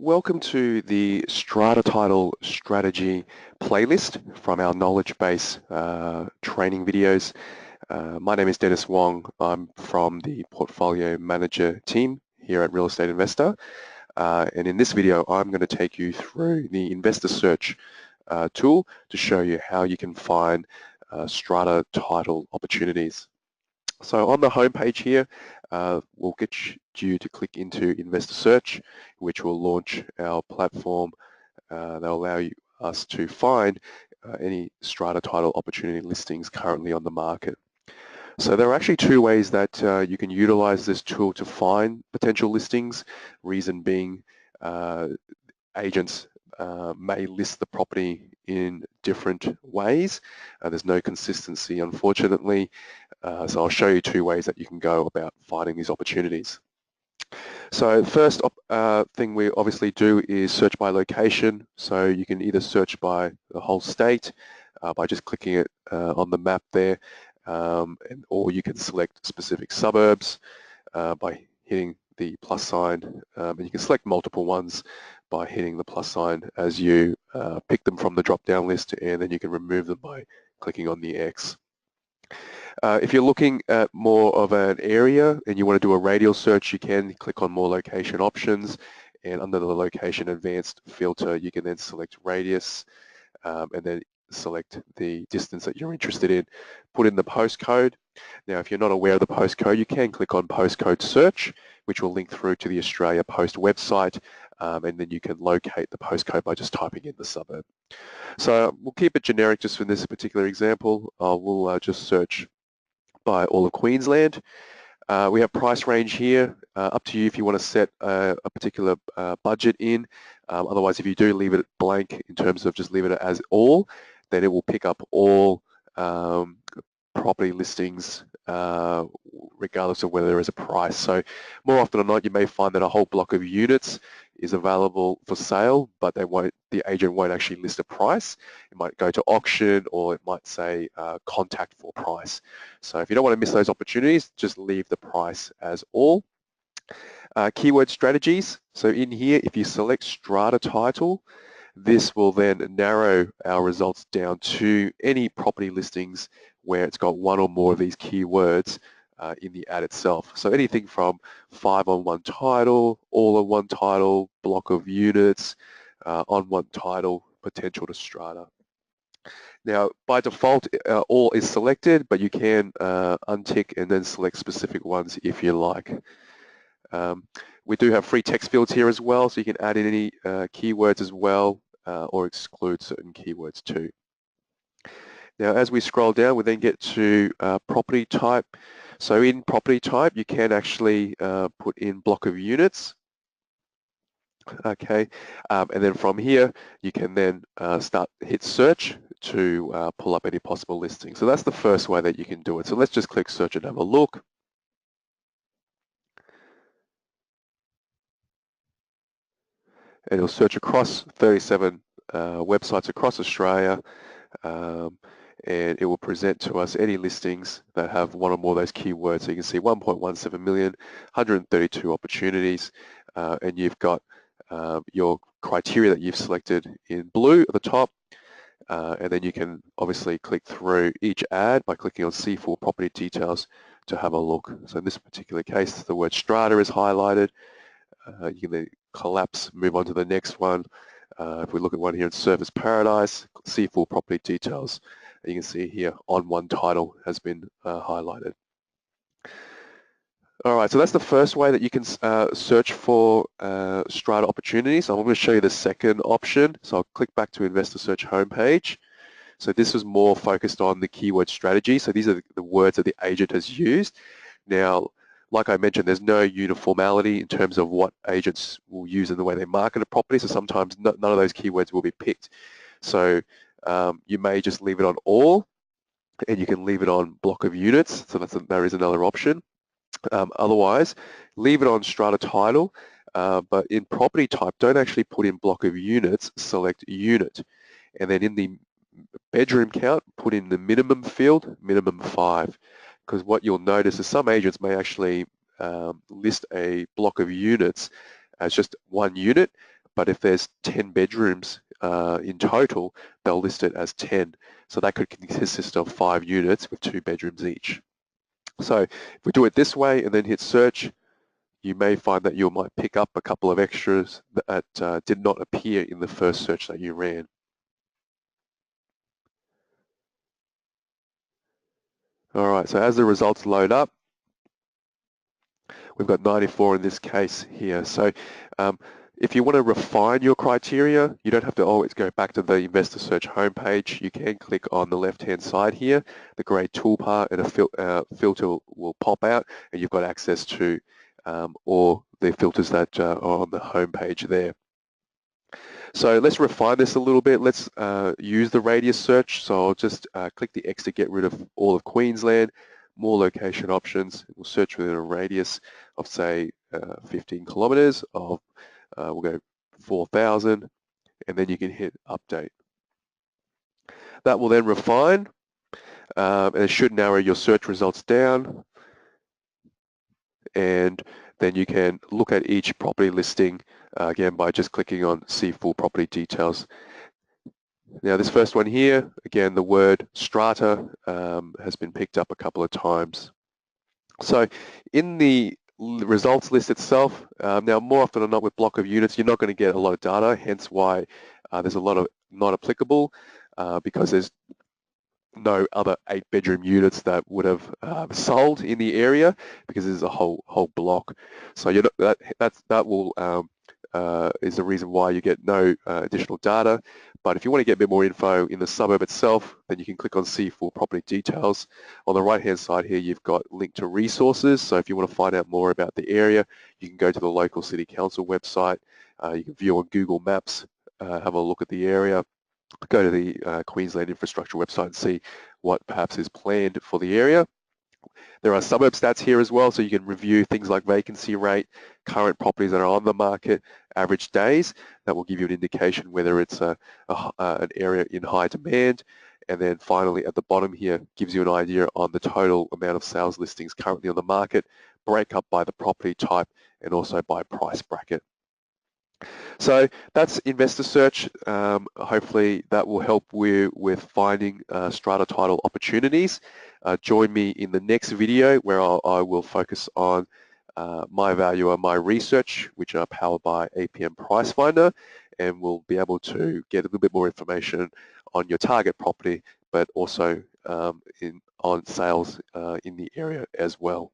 Welcome to the Strata Title Strategy playlist from our knowledge base training videos. My name is Dennis Wong. I'm from the Portfolio Manager team here at RealEstateInvestar. And in this video, I'm going to take you through the Investor Search tool to show you how you can find Strata Title opportunities. So on the home page here, we'll get you to click into Investor Search, which will launch our platform that'll allow us to find any strata title opportunity listings currently on the market. So there are actually two ways that you can utilize this tool to find potential listings. Reason being, agents may list the property in different ways. There's no consistency, unfortunately. So I'll show you two ways that you can go about finding these opportunities. So first thing we obviously do is search by location. So you can either search by the whole state by just clicking it on the map there, or you can select specific suburbs by hitting the plus sign, and you can select multiple ones by hitting the plus sign as you pick them from the drop-down list, and then you can remove them by clicking on the X. If you're looking at more of an area and you want to do a radial search, you can click on more location options, and under the location advanced filter you can then select radius and then select the distance that you're interested in. Put in the postcode. Now if you're not aware of the postcode, you can click on postcode search, which will link through to the Australia Post website, and then you can locate the postcode by just typing in the suburb. So we'll keep it generic just for this particular example. We'll just search by all of Queensland. We have price range here. Up to you if you want to set a particular budget in. Otherwise, if you do leave it blank in terms of just leave it as all, then it will pick up all property listings regardless of whether there is a price. So more often than not, you may find that a whole block of units is available for sale, but the agent won't actually list a price. It might go to auction, or it might say contact for price. So if you don't want to miss those opportunities, just leave the price as all. Keyword strategies. So in here, if you select strata title, this will then narrow our results down to any property listings where it's got one or more of these keywords in the ad itself. So anything from 5 on one title, all on one title, block of units, on one title, potential to strata. Now, by default, all is selected, but you can untick and then select specific ones if you like. We do have free text fields here as well, so you can add in any keywords as well, or exclude certain keywords too. Now, as we scroll down, we then get to property type. So in property type, you can actually put in block of units. Okay, and then from here, you can then hit search to pull up any possible listings. So that's the first way that you can do it. So let's just click search and have a look. And it'll search across 37 websites across Australia, and it will present to us any listings that have one or more of those keywords. So you can see 1.17 million, 132 opportunities, and you've got your criteria that you've selected in blue at the top, and then you can obviously click through each ad by clicking on see full property details to have a look. So in this particular case, the word strata is highlighted. You can then collapse, move on to the next one. If we look at one here in Service Paradise, see full property details. You can see here on one title has been highlighted. All right, so that's the first way that you can search for strata opportunities. I'm going to show you the second option. So I'll click back to Investor Search homepage. So this was more focused on the keyword strategy. So these are the words that the agent has used. Now, like I mentioned, there's no uniformity in terms of what agents will use in the way they market a property. So sometimes none of those keywords will be picked. So you may just leave it on all, and you can leave it on block of units. So there is another option. Otherwise, leave it on strata title, but in property type, don't actually put in block of units, select unit. And then in the bedroom count, put in the minimum field, minimum 5. Because what you'll notice is some agents may actually list a block of units as just one unit, but if there's 10 bedrooms in total, they'll list it as 10. So that could consist of 5 units with 2 bedrooms each. So if we do it this way and then hit search, you may find that you might pick up a couple of extras that did not appear in the first search that you ran. All right, so as the results load up, we've got 94 in this case here. So if you want to refine your criteria, you don't have to always go back to the Investor Search homepage. You can click on the left-hand side here, the grey toolbar, and a filter will pop out, and you've got access to all the filters that are on the homepage there. So let's refine this a little bit. Let's use the radius search. So I'll just click the X to get rid of all of Queensland, more location options. We'll search within a radius of say 15 kilometers of, we'll go 4,000, and then you can hit update. That will then refine, and it should narrow your search results down, and then you can look at each property listing again by just clicking on see full property details. Now this first one here, again the word strata has been picked up a couple of times. So in the results list itself, now more often than not with block of units, you're not going to get a lot of data, hence why there's a lot of not applicable because there's no other 8-bedroom units that would have sold in the area because there's a whole block. So you're not, that will is the reason why you get no additional data. But if you want to get a bit more info in the suburb itself, then you can click on see full property details. On the right hand side here, you've got link to resources. So if you want to find out more about the area, you can go to the local city council website. You can view on Google Maps, have a look at the area, go to the Queensland Infrastructure website and see what perhaps is planned for the area. There are suburb stats here as well, so you can review things like vacancy rate, current properties that are on the market, average days. That will give you an indication whether it's an area in high demand. And then finally at the bottom here gives you an idea on the total amount of sales listings currently on the market, break up by the property type and also by price bracket. So that's Investor Search. Hopefully that will help with finding strata title opportunities. Join me in the next video where I will focus on my valuer, my research, which are powered by APM Price Finder, and we'll be able to get a little bit more information on your target property, but also on sales in the area as well.